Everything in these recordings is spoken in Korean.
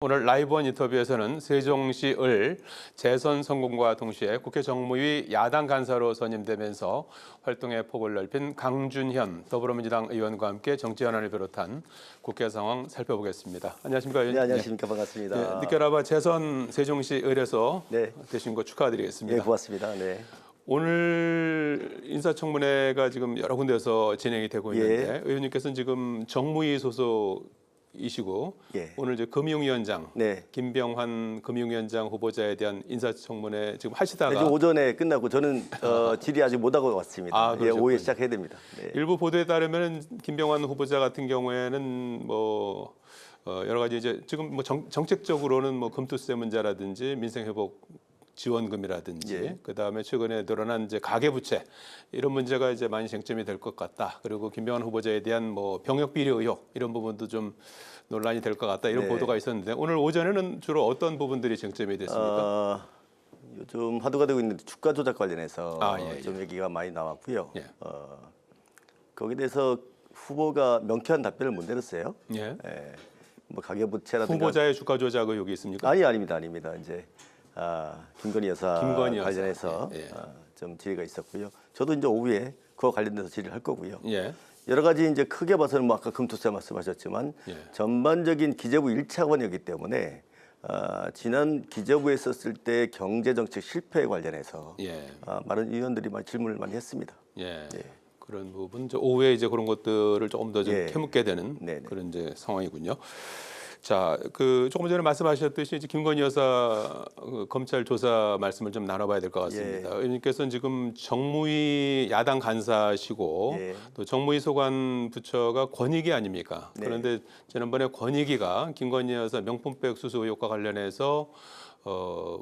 오늘 라이브원 인터뷰에서는 세종시을 재선 성공과 동시에 국회 정무위 야당 간사로 선임되면서 활동의 폭을 넓힌 강준현 더불어민주당 의원과 함께 정치 현안을 비롯한 국회 상황 살펴보겠습니다. 안녕하십니까, 의원님? 네, 안녕하십니까. 반갑습니다. 네, 늦게나마 재선 세종시을에서 네. 되신 거 축하드리겠습니다. 네, 고맙습니다. 네. 오늘 인사청문회가 지금 여러 군데에서 진행이 되고 있는데 의원님께서는 지금 정무위 소속이시고 오늘 이제 금융위원장 김병환 금융위원장 후보자에 대한 인사청문회 지금 하시다가 네, 오전에 끝나고 저는 질의 아직 못 하고 왔습니다. 오후에 시작해야 됩니다. 네. 일부 보도에 따르면 김병환 후보자 같은 경우에는 여러 가지 이제 지금 정책적으로는 금투세 문제라든지 민생회복 지원금이라든지 그다음에 최근에 드러난 이제 가계부채 이런 문제가 이제 많이 쟁점이 될 것 같다. 그리고 김병환 후보자에 대한 병역 비리 의혹 이런 부분도 좀 논란이 될 것 같다. 이런 보도가 있었는데 오늘 오전에는 주로 어떤 부분들이 쟁점이 됐습니까? 요즘 화두가 되고 있는 주가 조작 관련해서 좀 얘기가 많이 나왔고요. 거기에 대해서 후보가 명쾌한 답변을 못 내렸어요. 가계부채라든가 후보자의 주가 조작 의혹이 있습니까? 아닙니다. 이제 김건희 여사 관련해서 좀 질의가 있었고요. 저도 이제 오후에 그와 관련돼서 질의를 할 거고요. 여러 가지 이제 크게 봐서는 아까 금투세 말씀하셨지만 전반적인 기재부 1차관이었기 때문에 지난 기재부에 있었을 때 경제정책 실패에 관련해서 많은 의원들이 질문을 많이 했습니다. 그런 부분 오후에 이제 그런 것들을 조금 더 좀 캐묻게 되는 그런 이제 상황이군요. 자, 조금 전에 말씀하셨듯이 이제 김건희 여사 검찰 조사 말씀을 좀 나눠봐야 될 것 같습니다. 의원님께서는 지금 정무위 야당 간사시고 또 정무위 소관 부처가 권익위 아닙니까? 그런데 지난번에 권익위가 김건희 여사 명품백 수수 의혹과 관련해서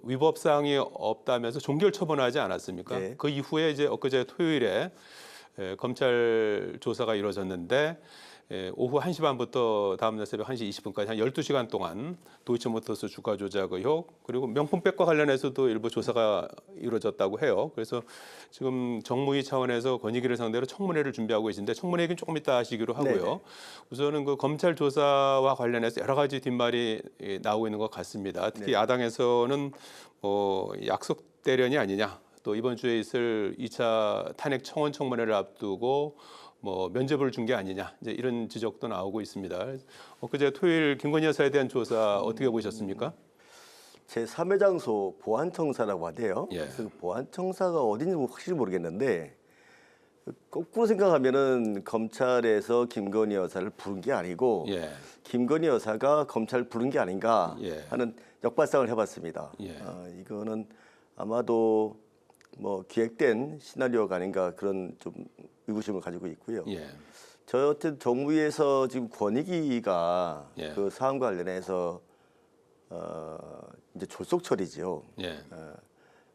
위법 사항이 없다면서 종결 처분하지 않았습니까? 그 이후에 이제 엊그제 토요일에 검찰 조사가 이루어졌는데 오후 1시 반부터 다음날 새벽 1시 20분까지 한 12시간 동안 도이치모터스 주가 조작 의혹 그리고 명품백과 관련해서도 일부 조사가 이루어졌다고 해요. 그래서 지금 정무위 차원에서 권익위를 상대로 청문회를 준비하고 계신데 청문회 얘기는 조금 이따 하시기로 하고요. 우선은 그 검찰 조사와 관련해서 여러 가지 뒷말이 나오고 있는 것 같습니다. 특히 야당에서는 약속 대련이 아니냐. 또 이번 주에 있을 2차 탄핵 청원 청문회를 앞두고 면접을 준 게 아니냐 이제 이런 지적도 나오고 있습니다. 엊그제 토요일 김건희 여사에 대한 조사 어떻게 보셨습니까? 제 3회 장소 보안청사라고 하대요. 그 보안청사가 어딘지 확실히 모르겠는데 거꾸로 생각하면은 검찰에서 김건희 여사를 부른 게 아니고 김건희 여사가 검찰을 부른 게 아닌가 하는 역발상을 해봤습니다. 이거는 아마도 기획된 시나리오가 아닌가 그런 좀 의구심을 가지고 있고요. 저 어쨌든 정무위에서 지금 권익위가 그 사안과 관련해서 이제 졸속 처리지요.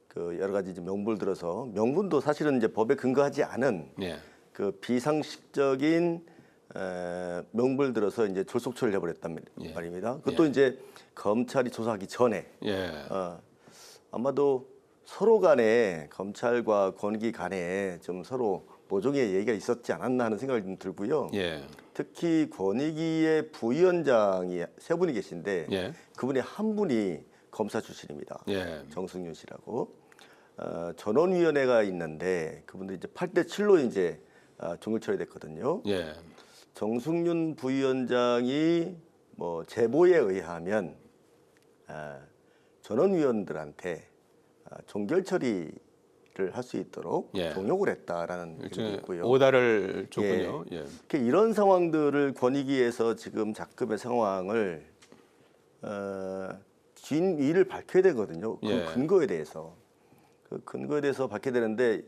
그 여러 가지 이제 명분을 들어서 명분도 사실은 이제 법에 근거하지 않은 그 비상식적인 명분을 들어서 이제 졸속 처리를 해버렸단 말입니다. 그것도 이제 검찰이 조사하기 전에 아마도 서로 간에 검찰과 권익위 간에 좀 서로 모종의 얘기가 있었지 않았나 하는 생각이 좀 들고요. 특히 권익위의 부위원장이 세 분이 계신데 그분의 한 분이 검사 출신입니다. 정승윤 씨라고. 전원위원회가 있는데 그분도 이제 8대7로 이제 종결 처리됐거든요. 정승윤 부위원장이 제보에 의하면 전원위원들한테 종결 처리를 할 수 있도록 종용을 했다라는 얘기도 있고요. 오다를 줬군요. 이런 상황들을 권익위에서 지금 작급의 상황을 진위를 밝혀야 되거든요. 그 근거에 대해서 밝혀야 되는데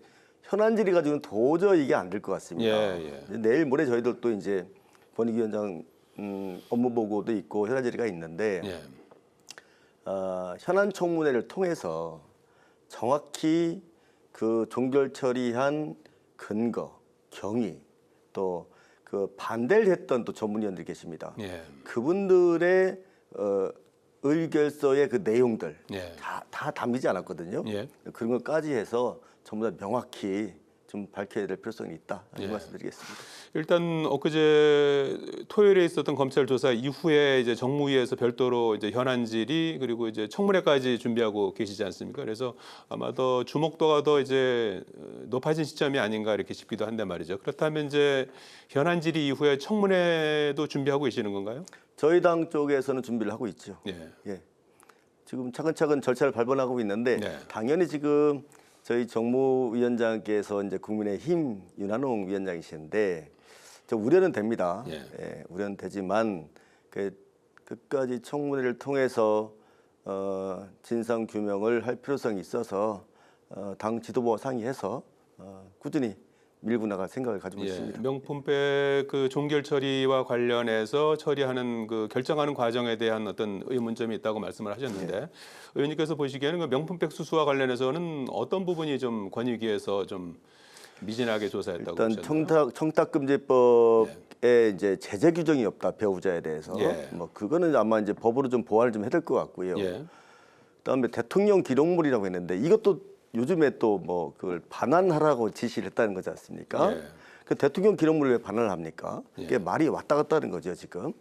현안 질의 가지고는 도저히 이게 안 될 것 같습니다. 내일 모레 저희들도 이제 권익위원장 업무 보고도 있고 현안 질의가 있는데 현안 청문회를 통해서 정확히 그 종결 처리한 근거, 경위, 또 그 반대를 했던 또 전문위원들이 계십니다. 그분들의 의결서의 그 내용들 다 담기지 않았거든요. 그런 것까지 해서 전부 다 명확히 좀 밝혀야 될 필요성이 있다 이 말씀드리겠습니다. 일단 엊그제 토요일에 있었던 검찰 조사 이후에 이제 정무위에서 별도로 이제 현안 질의 그리고 이제 청문회까지 준비하고 계시지 않습니까? 그래서 아마 더 주목도가 더 이제 높아진 시점이 아닌가 이렇게 싶기도 한데 말이죠. 그렇다면 이제 현안 질의 이후에 청문회도 준비하고 계시는 건가요? 저희 당 쪽에서는 준비를 하고 있죠. 예. 지금 차근차근 절차를 밟아나가고 있는데 당연히 지금 저희 정무위원장께서 이제 국민의힘 윤한홍 위원장이신데 저 우려는 됩니다. 우려는 되지만 끝까지 청문회를 통해서 진상 규명을 할 필요성이 있어서 당 지도부와 상의해서 꾸준히 밀고 나갈 생각을 가지고 있습니다. 명품백 그 종결 처리와 관련해서 처리하는 그 결정하는 과정에 대한 어떤 의문점이 있다고 말씀을 하셨는데 의원님께서 보시기에는 그 명품백 수수와 관련해서는 어떤 부분이 좀 권익위에서 좀 미진하게 조사했다고 일단 보셨나요? 청탁금지법에 이제 제재 규정이 없다 배우자에 대해서 뭐 그거는 아마 이제 법으로 좀 보완을 좀 해야 될 것 같고요. 그다음에 대통령 기록물이라고 했는데 이것도 요즘에 또 뭐 그걸 반환하라고 지시를 했다는 거지 않습니까? 그 대통령 기록물을 왜 반환을 합니까? 이게 말이 왔다 갔다 하는 거죠 지금.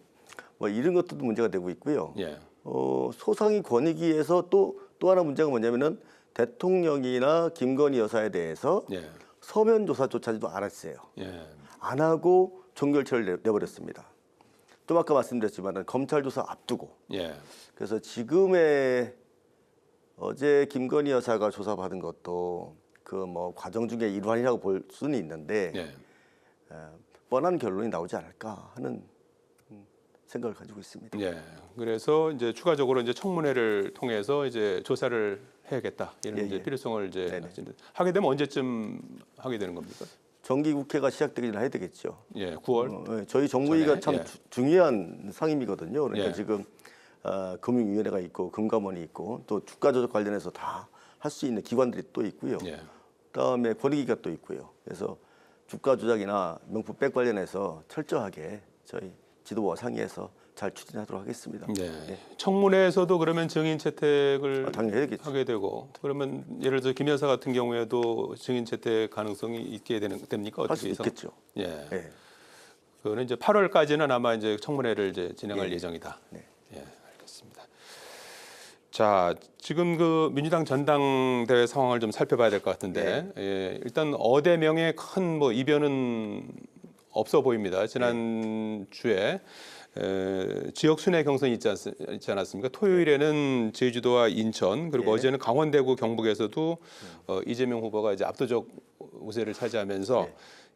뭐 이런 것도 문제가 되고 있고요. 소상위 권익위에서 또 하나 문제가 뭐냐면은 대통령이나 김건희 여사에 대해서 서면 조사조차도 안 했어요. 안 하고 종결처를 내버렸습니다. 좀 아까 말씀드렸지만 검찰 조사 앞두고. 그래서 지금의 어제 김건희 여사가 조사받은 것도 그 뭐 과정 중에 일환이라고 볼 수는 있는데 뻔한 결론이 나오지 않을까 하는 생각을 가지고 있습니다. 그래서 이제 추가적으로 이제 청문회를 통해서 이제 조사를 해야겠다 이런 이제 필요성을 이제 하게 되면 언제쯤 하게 되는 겁니까? 정기국회가 시작되기 전에 해야 되겠죠. 9월. 저희 정부위가 참 전에, 중요한 상임이거든요. 그러니까 지금 금융위원회가 있고 금감원이 있고 또 주가 조작 관련해서 다 할 수 있는 기관들이 또 있고요. 그다음에 권익위가 또 있고요. 그래서 주가 조작이나 명품백 관련해서 철저하게 저희 지도부와 상의해서 잘 추진하도록 하겠습니다. 청문회에서도 그러면 증인 채택을 당연히 해야겠죠. 하게 되고 그러면 예를 들어 김 여사 같은 경우에도 증인 채택 가능성이 있게 됩니까? 할 수 있겠죠. 그거는 이제 8월까지는 아마 이제 청문회를 이제 진행할 예정이다. 알겠습니다. 자, 지금 그 민주당 전당대회 상황을 좀 살펴봐야 될 것 같은데 일단 어대명의 큰 뭐 이변은 없어 보입니다. 지난 주에 지역 순회 경선이 있지 않았습니까? 토요일에는 제주도와 인천 그리고 어제는 강원대구 경북에서도 이재명 후보가 이제 압도적 우세를 차지하면서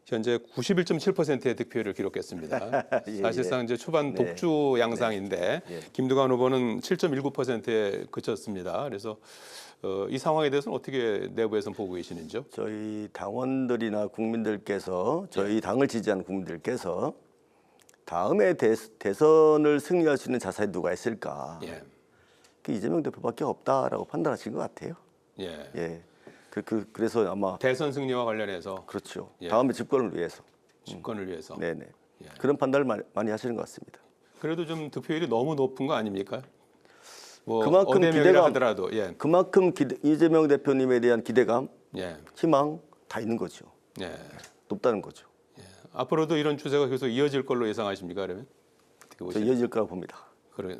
현재 91.7%의 득표율을 기록했습니다. 사실상 이제 초반 독주 양상인데 김두관 후보는 7.19%에 그쳤습니다. 그래서 이 상황에 대해서는 어떻게 내부에서 보고 계시는지요? 저희 당원들이나 국민들께서 저희 당을 지지하는 국민들께서 다음에 대선을 승리할 수 있는 자산이 누가 있을까? 그 이재명 대표밖에 없다라고 판단하신 것 같아요. 그래서 아마 대선 승리와 관련해서 그렇죠. 다음에 집권을 위해서. 집권을 위해서. 그런 판단을 많이 하시는 것 같습니다. 그래도 좀 득표율이 너무 높은 거 아닙니까? 뭐 그만큼 기대감 하더라도 그만큼 이재명 대표님에 대한 기대감, 희망 다 있는 거죠. 높다는 거죠. 앞으로도 이런 추세가 계속 이어질 걸로 예상하십니까? 그러면 저 이어질 거라고 봅니다.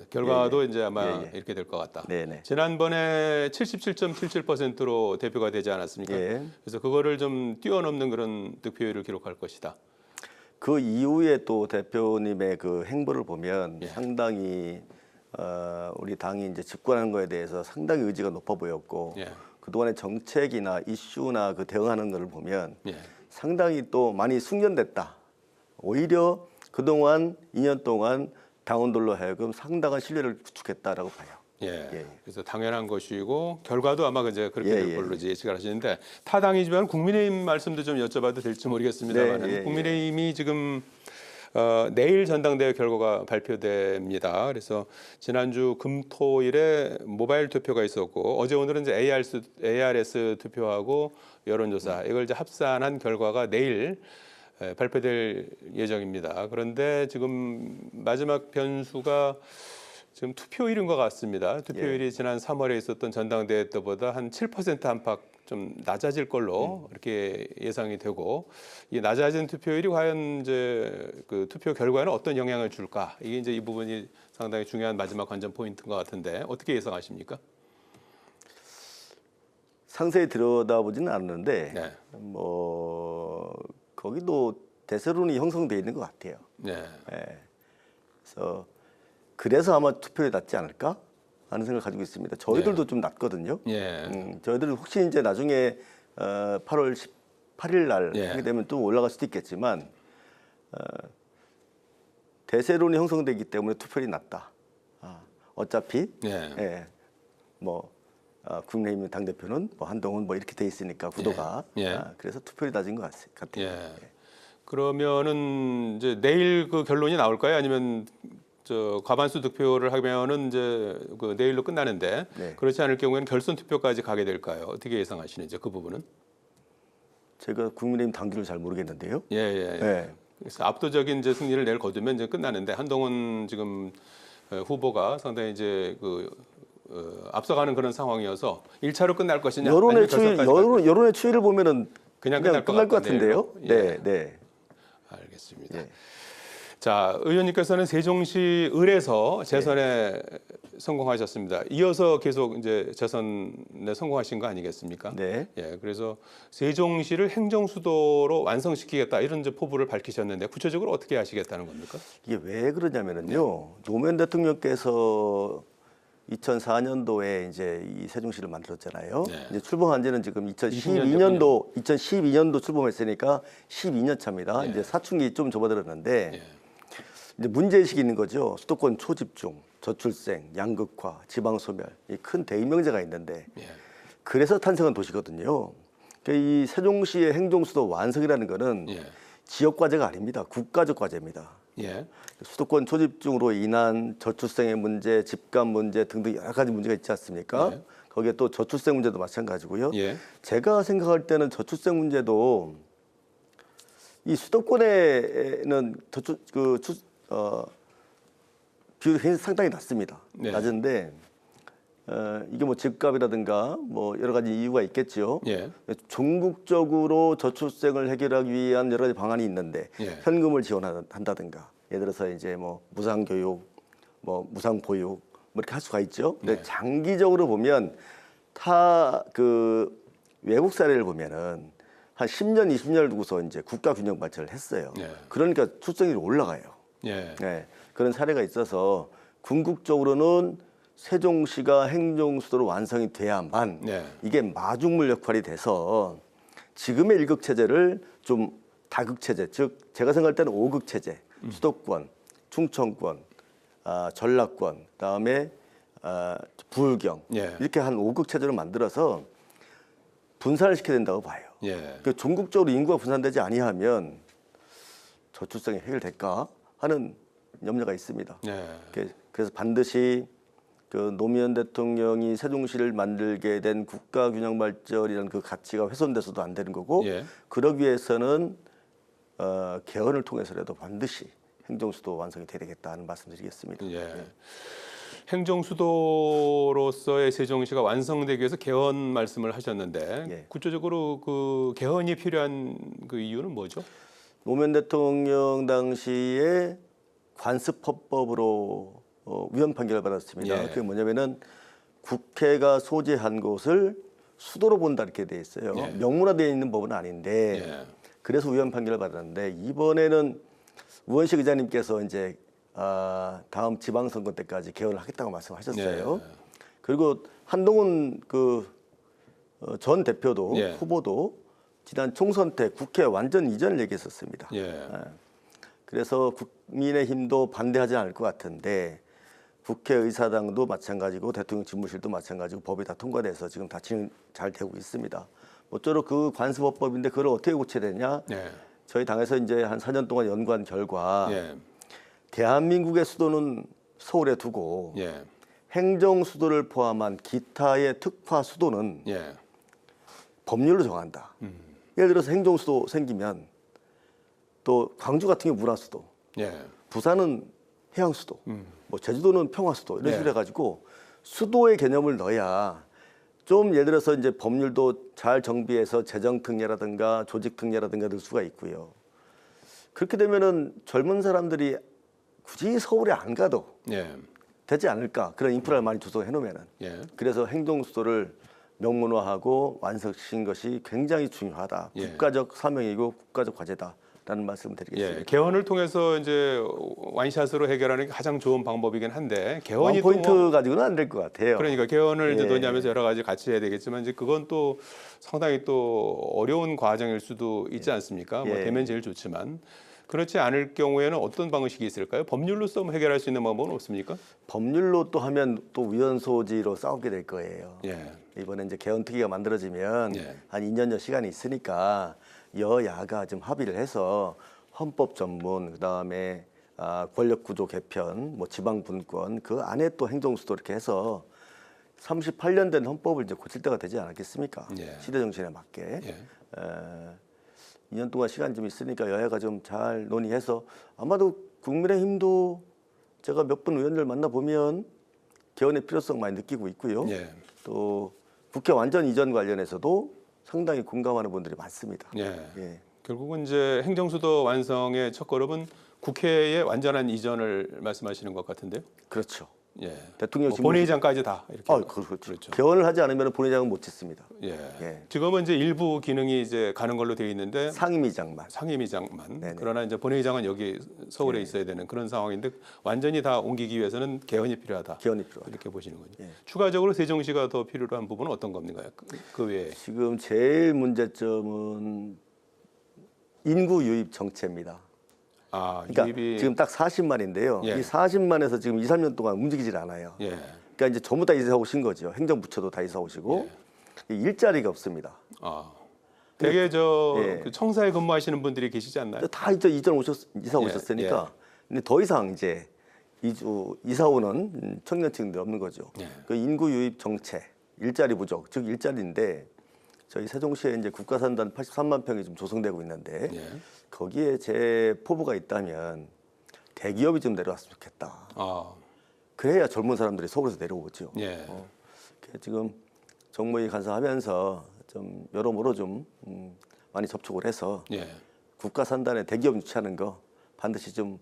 결과도 이제 아마 이렇게 될 것 같다. 지난번에 77.77%로 대표가 되지 않았습니까? 그래서 그거를 좀 뛰어넘는 그런 득표율을 기록할 것이다. 그 이후에 또 대표님의 그 행보를 보면 상당히 우리 당이 이제 집권하는 거에 대해서 상당히 의지가 높아 보였고 그동안의 정책이나 이슈나 그 대응하는 것을 보면 상당히 또 많이 숙련됐다. 오히려 그동안 2년 동안 당원들로 하여금 상당한 신뢰를 구축했다라고 봐요. 그래서 당연한 것이고 결과도 아마 이제 그렇게 될 걸로 예측을 하시는데 타당이지만 국민의힘 말씀도 좀 여쭤봐도 될지 모르겠습니다만 국민의힘이 지금 내일 전당대회 결과가 발표됩니다. 그래서 지난주 금토일에 모바일 투표가 있었고 어제 오늘은 이제 ARS 투표하고 여론조사 이걸 이제 합산한 결과가 내일 발표될 예정입니다. 그런데 지금 마지막 변수가 지금 투표율인 것 같습니다. 투표율이 지난 3월에 있었던 전당대회 때보다 한 7% 안팎 좀 낮아질 걸로 이렇게 예상이 되고, 이 낮아진 투표율이 과연 이제 그 투표 결과에는 어떤 영향을 줄까? 이게 이제 이 부분이 상당히 중요한 마지막 관전 포인트인 것 같은데 어떻게 예상하십니까? 상세히 들여다보지는 않는데 네. 뭐 거기도 대세론이 형성돼 있는 것 같아요. 네. 예. 그래서 아마 투표율이 낮지 않을까 하는 생각을 가지고 있습니다. 저희들도 좀 낮거든요. 저희들은 혹시 이제 나중에 8월 18일 날 하게 되면 또 올라갈 수도 있겠지만 대세론이 형성되기 때문에 투표율이 낮다. 어차피 뭐 국민의힘 당대표는 뭐 한동훈 뭐 이렇게 돼 있으니까 구도가 그래서 투표율이 낮은 것 같아요. 그러면은 이제 내일 그 결론이 나올까요? 아니면 저 과반수 득표를 하면은 이제 그 내일로 끝나는데 그렇지 않을 경우에는 결선 투표까지 가게 될까요? 어떻게 예상하시는지 그 부분은? 제가 국민의힘 당규를 잘 모르겠는데요. 그래서 압도적인 이제 승리를 내일 거두면 이제 끝나는데 한동훈 지금 후보가 상당히 이제 그 앞서가는 그런 상황이어서 1차로 끝날 것이냐? 여론의 추이를 보면은 그냥 끝날 것 같은데요. 네. 알겠습니다. 자, 의원님께서는 세종시 을에서 재선에 성공하셨습니다. 이어서 계속 이제 재선에 성공하신 거 아니겠습니까? 그래서 세종시를 행정수도로 완성시키겠다 이런 이제 포부를 밝히셨는데 구체적으로 어떻게 하시겠다는 겁니까? 이게 왜 그러냐면은요. 노무현 대통령께서 2004년도에 이제 이 세종시를 만들었잖아요. 이제 출범한 지는 지금 2012년도 출범했으니까 12년 차입니다. 이제 사춘기 좀 접어들었는데 이제 문제의식이 있는 거죠. 수도권 초집중, 저출생, 양극화, 지방소멸, 이 큰 대의명제가 있는데 그래서 탄생한 도시거든요. 이 세종시의 행정수도 완성이라는 거는 지역 과제가 아닙니다. 국가적 과제입니다. 수도권 초집중으로 인한 저출생의 문제, 집값 문제 등등 여러 가지 문제가 있지 않습니까? 거기에 또 저출생 문제도 마찬가지고요. 제가 생각할 때는 저출생 문제도 이 수도권에는 비율이 굉장히 상당히 낮습니다. 낮은데 이게 뭐 집값이라든가 뭐 여러 가지 이유가 있겠죠. 전국적으로 저출생을 해결하기 위한 여러 가지 방안이 있는데 현금을 지원한다든가 예를 들어서 이제 뭐 무상교육, 뭐 무상보육 뭐 이렇게 할 수가 있죠. 근데 장기적으로 보면 그 외국 사례를 보면은 한 10년, 20년을 두고서 이제 국가 균형 발전을 했어요. 그러니까 출생률이 올라가요. 그런 사례가 있어서 궁극적으로는 세종시가 행정수도로 완성이 돼야만 이게 마중물 역할이 돼서 지금의 1극 체제를 좀 다극 체제, 즉 제가 생각할 때는 5극 체제, 수도권, 충청권, 전라권, 그다음에 부울경 이렇게 한 5극 체제를 만들어서 분산을 시켜야 된다고 봐요. 그 전국적으로 인구가 분산되지 아니하면 저출생이 해결될까 하는 염려가 있습니다. 그래서 반드시 그 노무현 대통령이 세종시를 만들게 된 국가균형발전이라는 그 가치가 훼손돼서도 안 되는 거고 그러기 위해서는 개헌을 통해서라도 반드시 행정수도 완성이 돼야 되겠다 하는 말씀드리겠습니다. 행정수도로서의 세종시가 완성되기 위해서 개헌 말씀을 하셨는데 구체적으로 그 개헌이 필요한 그 이유는 뭐죠? 노무현 대통령 당시에 관습헌법으로 위헌 판결을 받았습니다. 그게 뭐냐면은 국회가 소재한 곳을 수도로 본다 이렇게 돼 있어요. 명문화되어 있는 법은 아닌데 그래서 위헌 판결을 받았는데 이번에는 우원식 의장님께서 이제 다음 지방선거 때까지 개헌을 하겠다고 말씀하셨어요. 그리고 한동훈 그 전 대표도 후보도 지난 총선 때 국회 완전 이전을 얘기했었습니다. 그래서 국민의힘도 반대하지 않을 것 같은데 국회의사당도 마찬가지고 대통령 집무실도 마찬가지고 법이 다 통과돼서 지금 다 진행 잘 되고 있습니다. 모쪼록 그 관습법인데 그걸 어떻게 고쳐야 되냐? 저희 당에서 이제 한 4년 동안 연구한 결과 대한민국의 수도는 서울에 두고 행정 수도를 포함한 기타의 특화 수도는 법률로 정한다. 예를 들어서 행정 수도 생기면 또 광주 같은 게 문화 수도, 부산은 해양 수도, 뭐 제주도는 평화 수도 이런 식으로 해가지고 수도의 개념을 넣어야 좀 예를 들어서 이제 법률도 잘 정비해서 재정 특례라든가 조직 특례라든가 넣을 수가 있고요. 그렇게 되면은 젊은 사람들이 굳이 서울에 안 가도 되지 않을까, 그런 인프라를 많이 조성해 놓으면은. 그래서 행정 수도를 명문화하고 완성시킨 것이 굉장히 중요하다. 국가적 사명이고 국가적 과제다라는 말씀을 드리겠습니다. 개헌을 통해서 이제 완샷으로 해결하는 게 가장 좋은 방법이긴 한데 개헌이 포인트 가지고는 안 될 것 같아요. 그러니까 개헌을 이제 논의하면서 여러 가지 같이 해야 되겠지만 이제 그건 또 상당히 또 어려운 과정일 수도 있지 않습니까? 뭐 되면 제일 좋지만. 그렇지 않을 경우에는 어떤 방식이 있을까요? 법률로서 해결할 수 있는 방법은 없습니까? 법률로 또 하면 또 위헌 소지로 싸우게 될 거예요. 이번에 이제 개헌 특위가 만들어지면 한 2년여 시간이 있으니까 여야가 좀 합의를 해서 헌법 전문, 그다음에 권력 구조 개편, 뭐 지방 분권, 그 안에 또 행정 수도 이렇게 해서 38년 된 헌법을 이제 고칠 때가 되지 않았겠습니까? 시대 정신에 맞게. 2년 동안 시간이 좀 있으니까 여야가 좀 잘 논의해서 아마도 국민의힘도 제가 몇 분 의원들 만나보면 개헌의 필요성 많이 느끼고 있고요. 또 국회 완전 이전 관련해서도 상당히 공감하는 분들이 많습니다. 결국은 이제 행정수도 완성의 첫걸음은 국회의 완전한 이전을 말씀하시는 것 같은데요. 그렇죠. 대통령 뭐 본회의장까지 다 이렇게. 그렇죠. 개헌을 하지 않으면 본회의장은 못 짓습니다. 지금은 이제 일부 기능이 이제 가는 걸로 되어 있는데 상임위장만. 그러나 이제 본회의장은 여기 서울에 있어야 되는 그런 상황인데 완전히 다 옮기기 위해서는 개헌이 필요하다. 이렇게 보시는군요. 추가적으로 세종시가 더 필요로 한 부분은 어떤 겁니까? 그 외에 지금 제일 문제점은 인구 유입 정체입니다. 그러니까 유입이 지금 딱 40만인데요. 이 40만에서 지금 2, 3년 동안 움직이질 않아요. 그러니까 이제 전부 다 이사 오신 거죠. 행정부처도 다 이사 오시고 일자리가 없습니다. 되게 그 청사에 근무하시는 분들이 계시지 않나요? 다 이제 이사 오셨으니까 근데 더 이상 이제 이사 오는 청년층들이 없는 거죠. 그 인구 유입 정체, 일자리 부족, 즉 일자리인데 저희 세종시에 이제 국가산단 83만 평이 좀 조성되고 있는데 거기에 제 포부가 있다면 대기업이 좀 내려왔으면 좋겠다. 그래야 젊은 사람들이 서울에서 내려오죠. 지금 정무위 간사하면서 좀 여러모로 좀 많이 접촉을 해서 국가산단에 대기업 유치하는 거 반드시 좀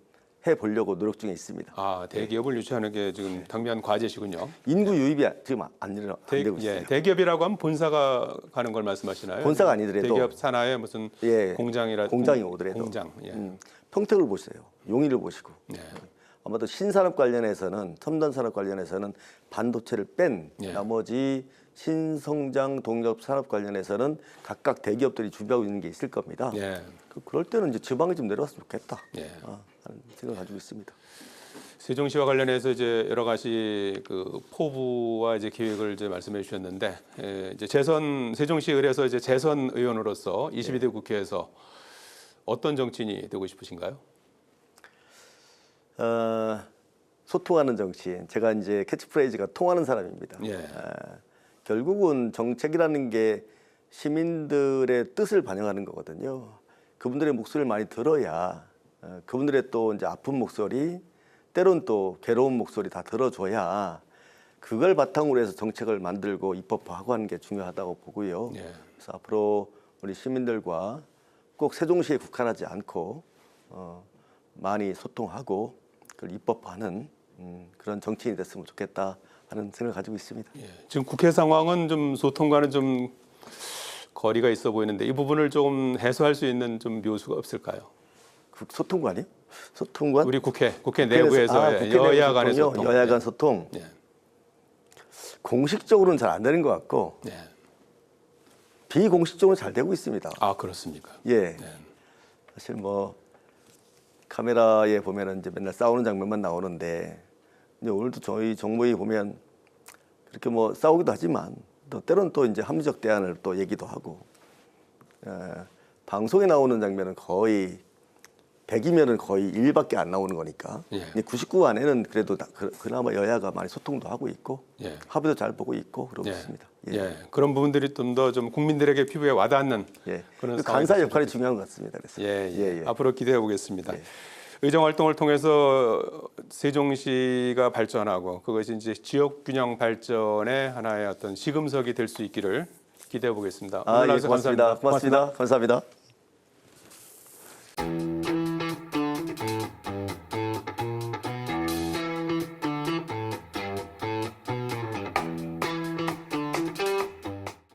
해보려고 노력 중에 있습니다. 대기업을 유치하는 게 지금 당면 과제시군요. 인구 유입이 지금 안 되고 있어요. 대기업이라고 하면 본사가 가는 걸 말씀하시나요? 본사가 아니더라도 대기업 산하에 무슨 공장이 오더라도 평택을 보세요. 용인을 보시고 아마도 신산업 관련해서는 첨단 산업 관련해서는 반도체를 뺀 나머지 신성장 동력 산업 관련해서는 각각 대기업들이 준비하고 있는 게 있을 겁니다. 그럴 때는 이제 지방에 좀 내려왔으면 좋겠다. 하는 생각을 가지고 있습니다. 세종시와 관련해서 이제 여러 가지 그 포부와 이제 계획을 이제 말씀해 주셨는데 이제 세종시 의뢰에서 이제 재선 의원으로서 22대 국회에서 어떤 정치인이 되고 싶으신가요? 소통하는 정치인. 제가 이제 캐치프레이즈가 통하는 사람입니다. 결국은 정책이라는 게 시민들의 뜻을 반영하는 거거든요. 그분들의 목소리를 많이 들어야 그분들의 또 이제 아픈 목소리, 때론 또 괴로운 목소리 다 들어줘야 그걸 바탕으로 해서 정책을 만들고 입법화하고 하는 게 중요하다고 보고요. 그래서 앞으로 우리 시민들과 꼭 세종시에 국한하지 않고 많이 소통하고 그걸 입법화하는 그런 정치인이 됐으면 좋겠다 하는 생각을 가지고 있습니다. 지금 국회 상황은 좀 소통과는 좀 거리가 있어 보이는데 이 부분을 좀 해소할 수 있는 좀 묘수가 없을까요? 소통관이요? 소통관? 우리 국회 내부에서 여야 간의 소통. 여야 간 소통. 공식적으로는 잘 안 되는 것 같고 비공식적으로 잘 되고 있습니다. 그렇습니까? 사실 뭐 카메라에 보면은 이제 맨날 싸우는 장면만 나오는데 이제 오늘도 저희 정무위 보면 그렇게 뭐 싸우기도 하지만 또 때로는 또 이제 합리적 대안을 또 얘기도 하고 방송에 나오는 장면은 거의 100이면은 거의 1밖에 안 나오는 거니까 99 안에는 그래도 그나마 여야가 많이 소통도 하고 있고 합의도 잘 보고 있고 그러고 있습니다. 그런 부분들이 좀 더 좀 국민들에게 피부에 와닿는 그런 간사 역할이 중요한 것 같습니다. 그래서 앞으로 기대해 보겠습니다. 의정 활동을 통해서 세종시가 발전하고 그것이 이제 지역 균형 발전의 하나의 어떤 시금석이 될 수 있기를 기대해 보겠습니다. 예, 고맙습니다. 고맙습니다. 감사합니다.